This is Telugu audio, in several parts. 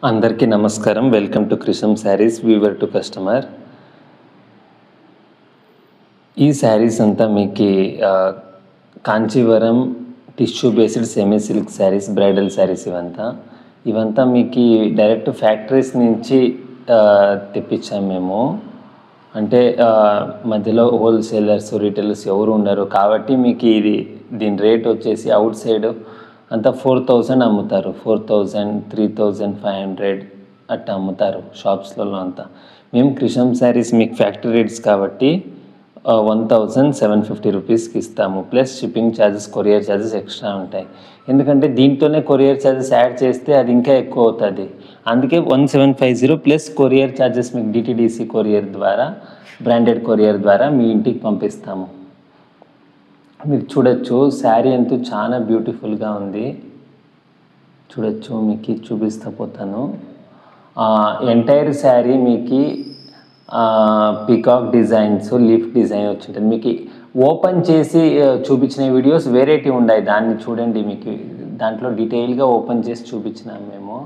అందరికీ నమస్కారం. Welcome to Krisham saris weaver to customer. ఈ శారీస్ అంతా మీకు Kanchivaram tissue based semi silk saris, bridal saris ఇవంతా మీకు డైరెక్ట్ ఫ్యాక్టరీస్ నుంచి తెప్పించాము మేము. అంటే మధ్యలో హోల్సేలర్స్, రీటైలర్స్ ఎవరు ఉండరు కాబట్టి మీకు దీని రేట్ వచ్చేసి అవుట్ సైడ్ అంతా 4,000 అమ్ముతారు. 4,000, 3,500 అట్లా అమ్ముతారు షాప్స్లలో అంతా. మేము క్రిషం శారీస్ మీకు ఫ్యాక్టరీ రేట్స్ కాబట్టి 1,750 రూపీస్కి ఇస్తాము. Plus shipping charges, courier charges extra ఉంటాయి. ఎందుకంటే దీంట్లోనే కొరియర్ ఛార్జెస్ యాడ్ చేస్తే అది ఇంకా ఎక్కువ అవుతుంది. అందుకే 1,750 ప్లస్ కొరియర్ ఛార్జెస్ మీకు డిటిడిసి కొరియర్ ద్వారా, బ్రాండెడ్ కొరియర్ ద్వారా మీ ఇంటికి పంపిస్తాము. మీరు చూడొచ్చు శారీ అంతా చాలా బ్యూటిఫుల్గా ఉంది. చూడొచ్చు, మీకు చూపిస్తా పోతాను. ఎంటైర్ శారీ మీకు పికాక్ డిజైన్స్, లీఫ్ డిజైన్ వచ్చింటుంది. మీకు ఓపెన్ చేసి చూపించిన వీడియోస్ వెరైటీ ఉన్నాయి, దాన్ని చూడండి. మీకు దాంట్లో డీటెయిల్గా ఓపెన్ చేసి చూపించినాము మేము.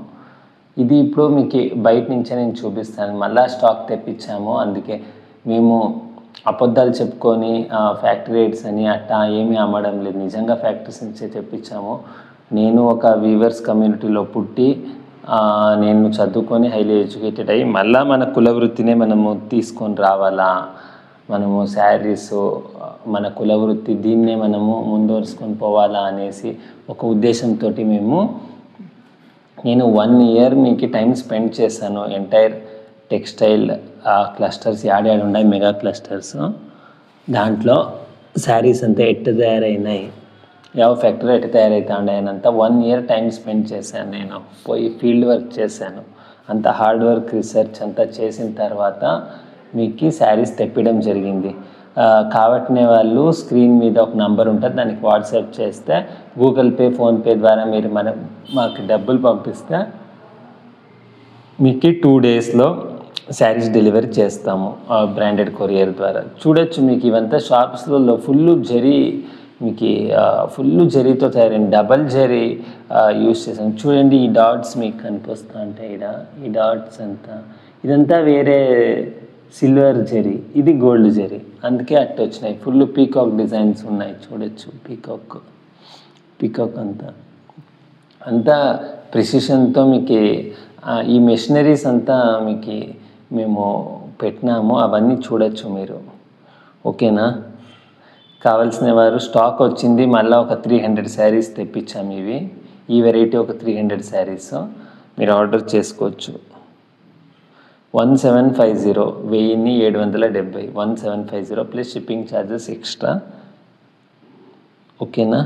ఇది ఇప్పుడు మీకు బయట నుంచే నేను చూపిస్తాను. మళ్ళీ స్టాక్ తెప్పించాము, అందుకే మేము అబద్ధాలు చెప్పుకొని ఫ్యాక్టరీ రేట్స్ అని అట్టా ఏమీ అమ్మడం లేదు. నిజంగా ఫ్యాక్టరీస్ నుంచే తెప్పించాము. నేను ఒక వీవర్స్ కమ్యూనిటీలో పుట్టి నేను చదువుకొని హైలీ ఎడ్యుకేటెడ్ అయ్యి మళ్ళీ మన కులవృత్తినే మనము తీసుకొని రావాలా, మనము శారీస్ మన కులవృత్తి దీన్నే మనము ముందువరుసుకొని పోవాలా అనేసి ఒక ఉద్దేశంతో నేను 1 year మీకు టైం స్పెండ్ చేశాను. ఎంటైర్ టెక్స్టైల్ క్లస్టర్స్ యాడ్ ఉన్నాయి, మెగా క్లస్టర్స్. దాంట్లో శారీస్ అంతా ఎట్టు తయారైనాయి, ఫ్యాక్టరీ ఎట్టు తయారైతే ఉన్నాయనంతా 1 year టైం స్పెండ్ చేశాను. నేను పోయి ఫీల్డ్ వర్క్ చేశాను. అంత హార్డ్ వర్క్, రీసెర్చ్ అంతా చేసిన తర్వాత మీకు శారీస్ తెప్పడం జరిగింది. కాబట్టి వాళ్ళు స్క్రీన్ మీద ఒక నంబర్ ఉంటుంది, దానికి వాట్సాప్ చేస్తే గూగుల్ పే, ఫోన్పే ద్వారా మీరు మాకు డబ్బులు పంపిస్తే మీకు 2 daysలో శారీస్ డెలివరీ చేస్తాము బ్రాండెడ్ కొరియర్ ద్వారా. చూడొచ్చు, మీకు ఇవంతా షాప్స్లలో ఫుల్ జరీ, మీకు ఫుల్ జరీతో తయారైన డబల్ జరీ యూజ్ చేసాను. చూడండి, ఈ డాట్స్ మీకు కనిపిస్తూ ఉంటాయి. ఈ డాట్స్ అంతా ఇదంతా వేరే సిల్వర్ జరీ, ఇది గోల్డ్ జరీ, అందుకే అట్టు వచ్చినాయి. ఫుల్ పీకాక్ డిజైన్స్ ఉన్నాయి. చూడొచ్చు, పీకాక్ అంతా ప్రిసిషన్తో మీకు ఈ మెషినరీస్ అంతా మీకు మేము పెట్టినాము. అవన్నీ చూడొచ్చు మీరు. ఓకేనా? కావాల్సిన వారు స్టాక్ వచ్చింది. మళ్ళీ ఒక 300 శారీస్ తెప్పించాము. ఈ వెరైటీ ఒక 300 శారీస్ మీరు ఆర్డర్ చేసుకోవచ్చు. 1,750, 1770, 1,750 ప్లస్ షిప్పింగ్ ఛార్జెస్ ఎక్స్ట్రా. ఓకేనా?